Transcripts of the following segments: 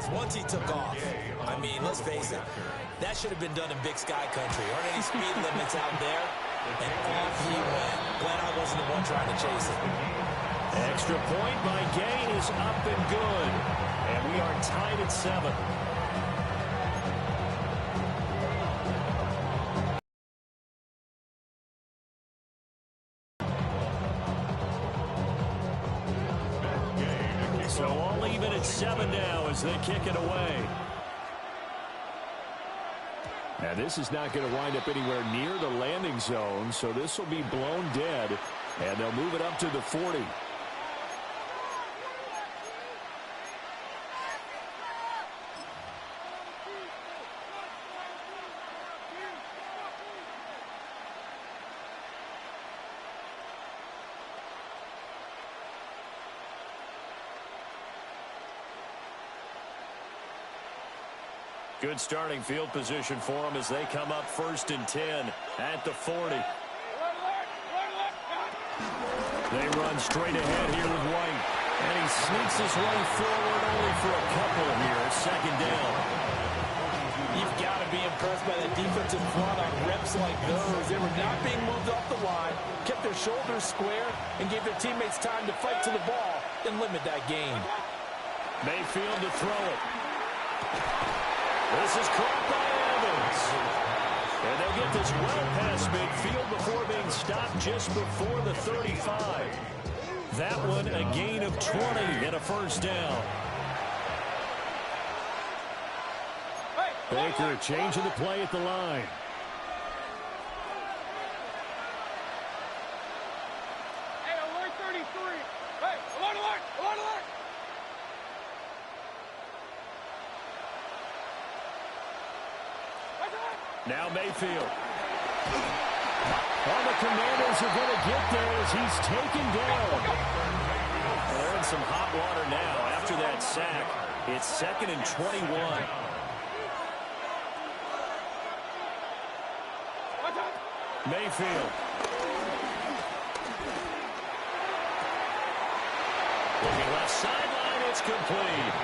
because once he took off, I mean, let's face it, that should have been done in Big Sky Country. Aren't any speed limits out there? And off he went. Glad I wasn't the one trying to chase it. Extra point by Gain is up and good. And we are tied at 7. So all even at 7 now as they kick it away. Now this is not going to wind up anywhere near the landing zone, so this will be blown dead, and they'll move it up to the 40. Good starting field position for them as they come up 1st and 10 at the 40. They run straight ahead here with White. And he sneaks his way forward only for a couple here. 2nd down. You've got to be impressed by that defensive front on reps like those. They were not being moved off the line, kept their shoulders square, and gave their teammates time to fight to the ball and limit that gain. Mayfield to throw it. This is caught by Evans. And they'll get this well past midfield before being stopped just before the 35. That one a gain of 20 and a 1st down. Baker changing the play at the line. Hey, alert 33. Hey, alert, alert, alert, alert. Now Mayfield. All the Commanders are going to get there as he's taken down. They're in some hot water now after that sack. It's 2nd and 21. Mayfield. Looking left sideline, it's complete.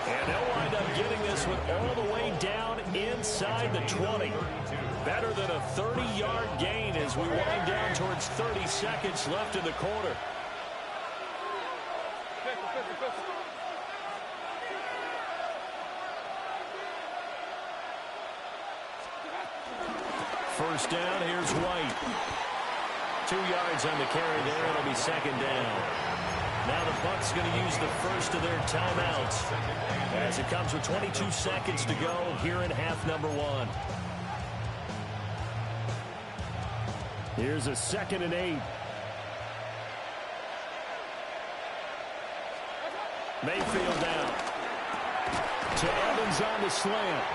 And they'll wind up getting this one all the way down inside the 20. Better than a 30-yard gain as we wind down towards 30 seconds left in the quarter. First down, here's White. 2 yards on the carry there. It'll be 2nd down. Now the Bucs going to use the first of their timeouts as it comes with 22 seconds to go here in half number 1. Here's a 2nd and 8. Mayfield down. To Evans on the slant.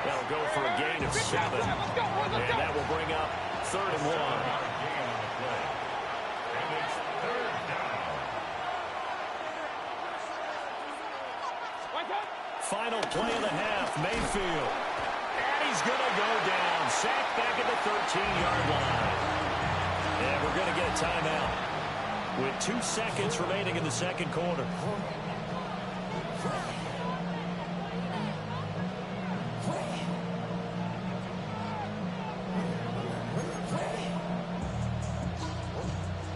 That'll go for a gain of 7. And that will bring up 3rd and 1. Final play of the half, Mayfield. And he's going to go down. Sacked back at the 13-yard line. And we're going to get a timeout with 2 seconds remaining in the 2nd quarter.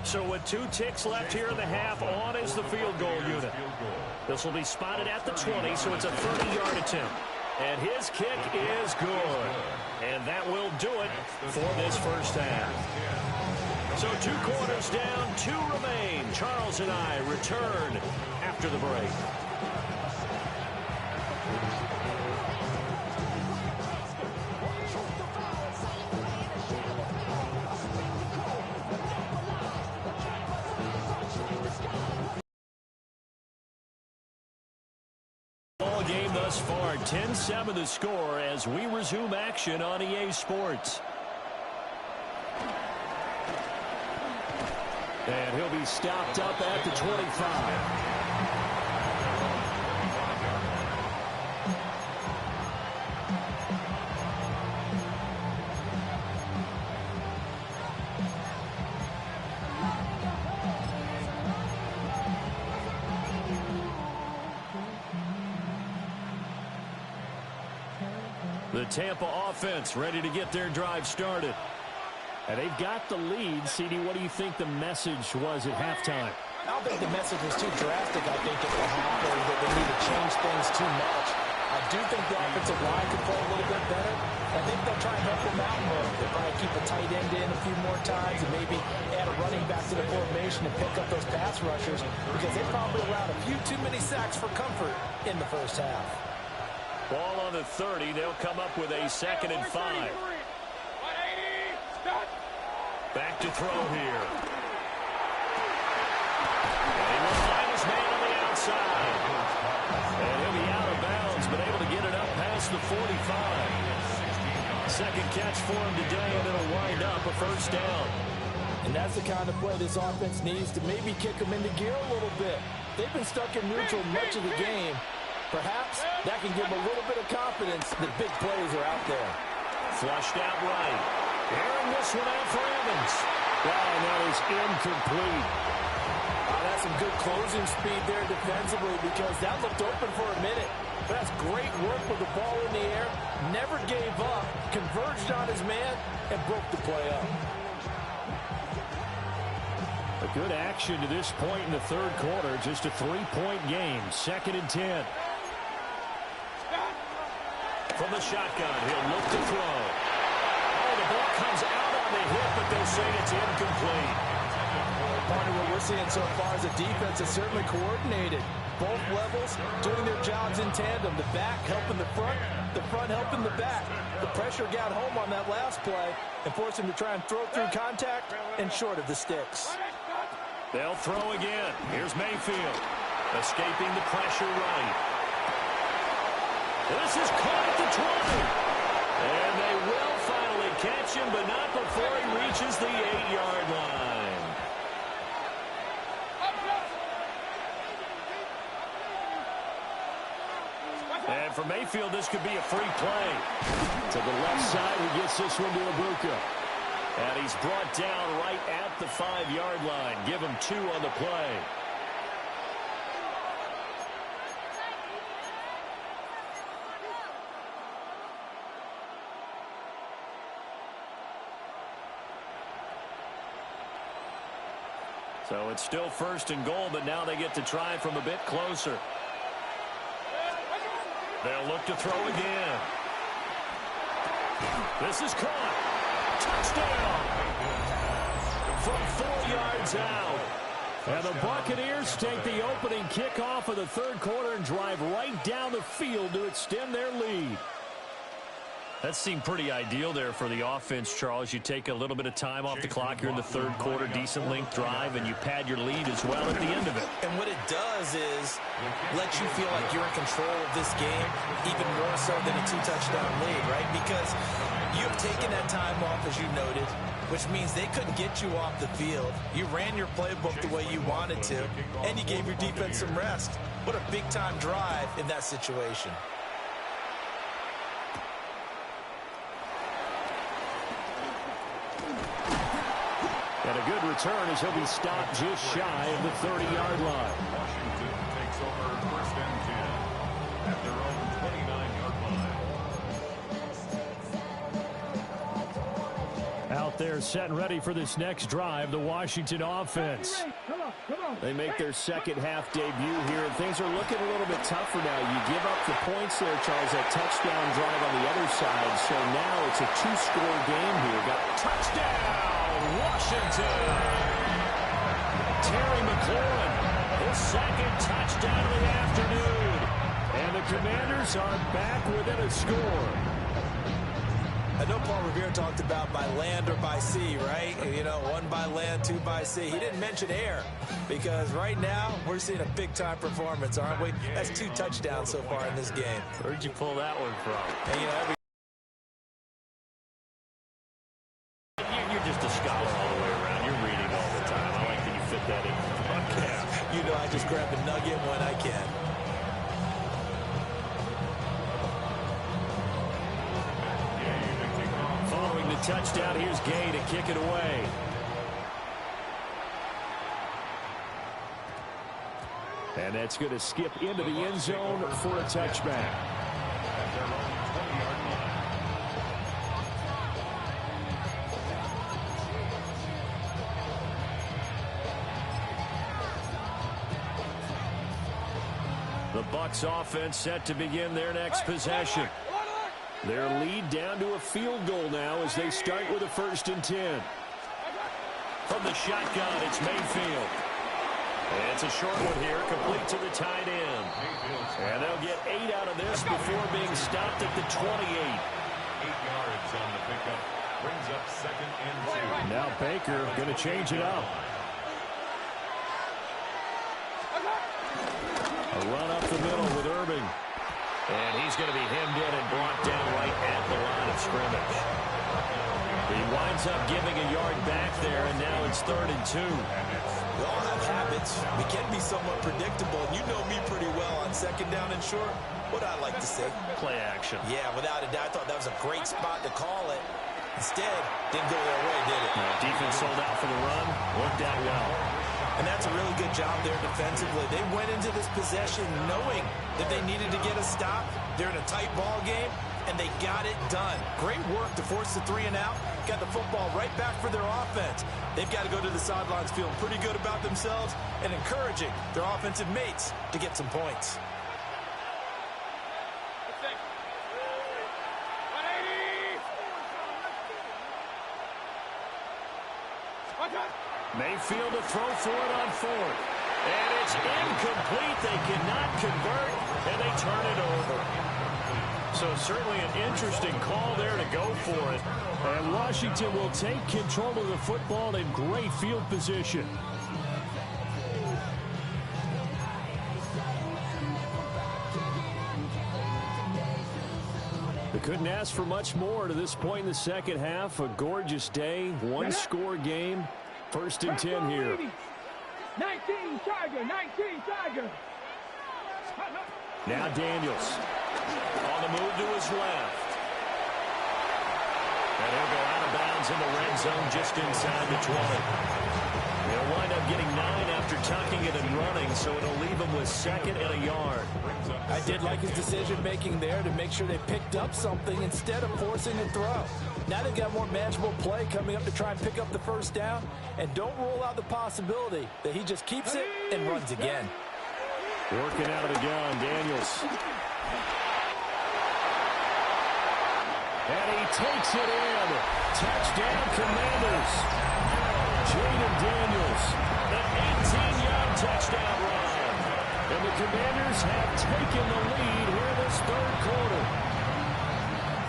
So with 2 ticks left here in the half, on is the field goal unit. This will be spotted at the 20, so it's a 30-yard attempt. And his kick is good. And that will do it for this first half. So 2 quarters down, 2 remain. Charles and I return after the break. Game thus far, 10-7 the score as we resume action on EA Sports. And he'll be stopped up at the 25. The Tampa offense ready to get their drive started. And they've got the lead. CD, what do you think the message was at halftime? I don't think the message was too drastic, I think, at the half, or that they need to change things too much. I do think the offensive line could play a little bit better. I think they'll try and help them out more. They'll probably keep a tight end in a few more times and maybe add a running back to the formation and pick up those pass rushers because they probably allowed a few too many sacks for comfort in the first half. Ball on the 30. They'll come up with a 2nd and 5. Back to throw here. And he will find his man on the outside. And he'll be out of bounds, but able to get it up past the 45. Second catch for him today, and it'll wind up a first down. And that's the kind of play this offense needs to maybe kick them into gear a little bit. They've been stuck in neutral much of the game. Perhaps that can give them a little bit of confidence that big plays are out there. Flushed out right. Airing this one out for Evans. And that is incomplete. That's some good closing speed there defensively because that looked open for a minute. But that's great work with the ball in the air. Never gave up. Converged on his man and broke the play up. A good action to this point in the third quarter. Just a 3-point game. 2nd and 10. From the shotgun, he'll look to throw. Oh, the ball comes out on the hit, but they'll say it's incomplete. Part of what we're seeing so far is the defense is certainly coordinated. Both levels doing their jobs in tandem. The back helping the front helping the back. The pressure got home on that last play and forced him to try and throw through contact and short of the sticks. They'll throw again. Here's Mayfield. Escaping the pressure right. This is caught at the 20. And they will finally catch him, but not before he reaches the 8-yard line. And for Mayfield, this could be a free play. To the left side, he gets this one to Ibuka. And he's brought down right at the 5-yard line. Give him 2 on the play. So it's still 1st and goal, but now they get to try from a bit closer. They'll look to throw again. This is caught. Touchdown! From 4 yards out. And the Buccaneers take the opening kickoff of the third quarter and drive right down the field to extend their lead. That seemed pretty ideal there for the offense, Charles. You take a little bit of time off the clock here in the third quarter, decent length drive, and you pad your lead as well at the end of it. And what it does is let you feel like you're in control of this game, even more so than a 2-touchdown lead, right? Because you have taken that time off, as you noted, which means they couldn't get you off the field. You ran your playbook the way you wanted to, and you gave your defense some rest. What a big-time drive in that situation. And a good return as he'll be stopped just shy of the 30-yard line. Washington takes over 1st and 10 at their own 29-yard line. Out there set and ready for this next drive, the Washington offense. They make their second half debut here, and things are looking a little bit tougher now. You give up the points there, Charles, that touchdown drive on the other side. So now it's a 2-score game here. Got touchdown! Washington. Terry McLaurin, his second touchdown of the afternoon. And the Commanders are back within a score. I know Paul Revere talked about by land or by sea, right? You know, 1 by land, 2 by sea. He didn't mention air because right now we're seeing a big-time performance, aren't we? That's 2 touchdowns so far in this game. Where'd you pull that one from? And, you know, You're just a scholar all the way around. You're reading all the time. I like that you fit that in the podcast. you know I just grab a nugget when I can. Following the touchdown, here's Gay to kick it away. And that's going to skip into the end zone for a touchback. At their own 20-yard line. The Bucs offense set to begin their next possession. Their lead down to a field goal now as they start with a 1st and 10. From the shotgun, it's Mayfield. It's a short one here, complete to the tight end. And they'll get 8 out of this before being stopped at the 28. 8 yards on the pickup. Brings up 2nd and 2. Now Baker going to change it up. A run up the middle with Irving. And he's going to be hemmed in and brought down right at the line of scrimmage. He winds up giving a yard back there, and now it's 3rd and 2. We all have habits. We can be somewhat predictable. You know me pretty well on 2nd down and short. What I like to say? Play action. Yeah, without a doubt. I thought that was a great spot to call it. Instead, didn't go their way, did it? No, defense sold out for the run. Worked out well. And that's a really good job there defensively. They went into this possession knowing that they needed to get a stop. They're in a tight ball game, and they got it done. Great work to force the 3 and out. Got the football right back for their offense. They've got to go to the sidelines feeling pretty good about themselves and encouraging their offensive mates to get some points. Mayfield to throw for it on 4th. And it's incomplete. They cannot convert, and they turn it over. So certainly an interesting call there to go for it. And Washington will take control of the football in great field position. They couldn't ask for much more to this point in the second half. A gorgeous day, one-score game. 1st and 10 here. 19 Tiger, 19 Tiger. Now Daniels on the move to his left. And he'll go out of bounds in the red zone just inside the 20. He'll wind up getting 9 after tucking it and running, so it'll leave him with 2nd and a yard. I did like his decision-making there to make sure they picked up something instead of forcing a throw. Now they've got more manageable play coming up to try and pick up the 1st down. And don't rule out the possibility that he just keeps it and runs again. Working out of the gun, Daniels. And he takes it in. Touchdown, Commanders. Jaden Daniels, an 18-yard touchdown run. And the Commanders have taken the lead here in this 3rd quarter.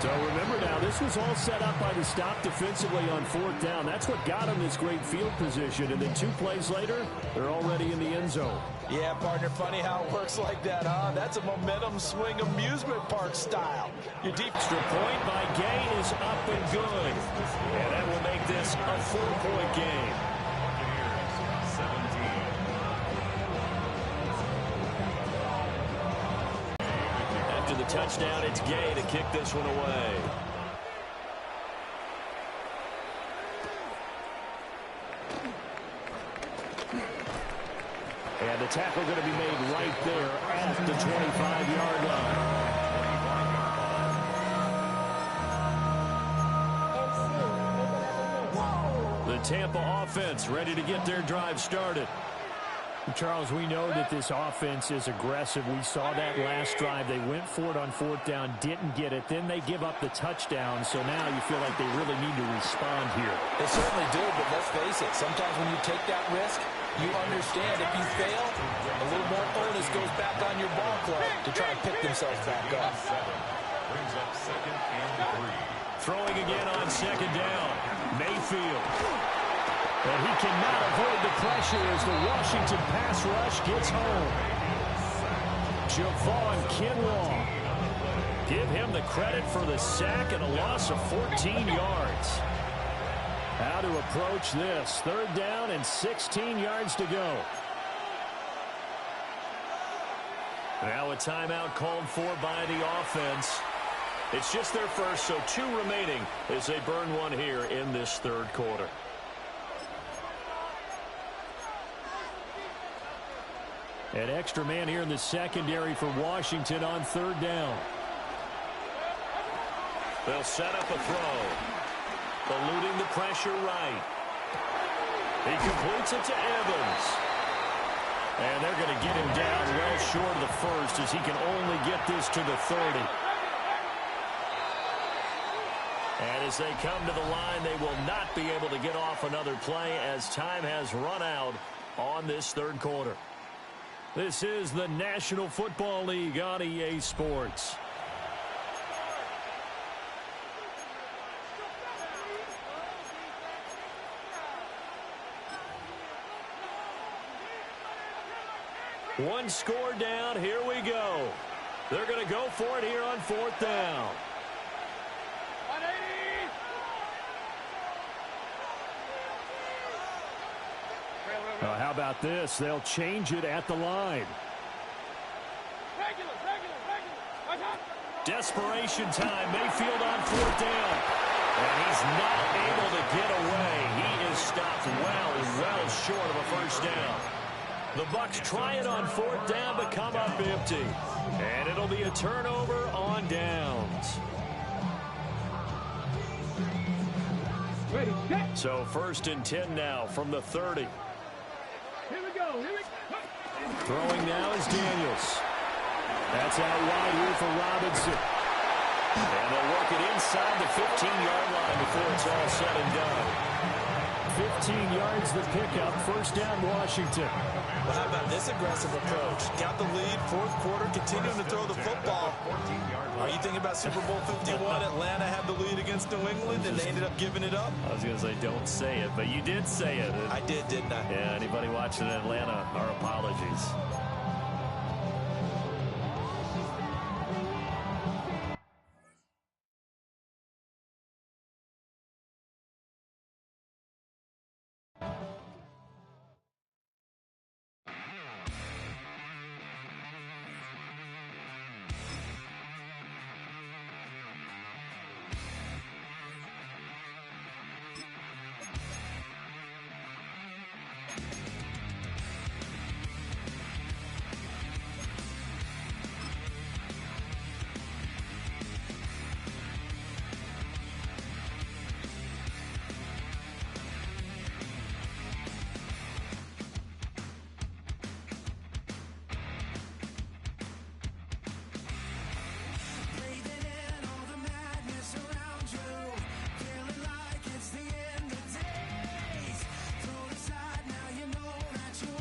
So remember now, this was all set up by the stop defensively on 4th down. That's what got them this great field position. And then 2 plays later, they're already in the end zone. Yeah, partner, funny how it works like that, huh? That's a momentum swing amusement park style. Your deep extra point by Gay is up and good. And that will make this a 4-point game. After the touchdown, it's Gay to kick this one away. And the tackle going to be made right there at the 25-yard line. The Tampa offense ready to get their drive started. Charles, we know that this offense is aggressive. We saw that last drive. They went for it on 4th down, didn't get it. Then they give up the touchdown. So now you feel like they really need to respond here. They certainly do, but let's face it. Sometimes when you take that risk, you understand if you fail, a little more onus goes back on your ball club to try and pick themselves back up. Brings up 2nd and 3. Throwing again on 2nd down. Mayfield. And he cannot avoid the pressure as the Washington pass rush gets home. Javon Kinlaw. Give him the credit for the sack and a loss of 14 yards. How to approach this. 3rd down and 16 yards to go. Now a timeout called for by the offense. It's just their first, so 2 remaining as they burn one here in this 3rd quarter. An extra man here in the secondary for Washington on 3rd down. They'll set up a throw. Eluding the pressure right. He completes it to Evans. And they're going to get him down well short of the first as he can only get this to the 30. And as they come to the line, they will not be able to get off another play as time has run out on this third quarter. This is the National Football League on EA Sports. One score down. Here we go. They're going to go for it here on fourth down. 180. How about this? They'll change it at the line. Regular. Desperation time. Mayfield on fourth down. And he's not able to get away. He is stopped well short of a first down. The Bucs try it on fourth down, but come up empty. And it'll be a turnover on downs. Ready, set. So first and 10 now from the 30. Here we go. Throwing now is Daniels. That's out wide here for Robinson. And they'll work it inside the 15-yard line before it's all said and done. 15 yards the pickup. First down, Washington. Well, how about this aggressive approach? Got the lead, fourth quarter, continuing to throw the football. Are you thinking about Super Bowl 51? Atlanta had the lead against New England, and they ended up giving it up. I was going to say, don't say it, but you did say it. I did, didn't I? Yeah, anybody watching in Atlanta, our apologies.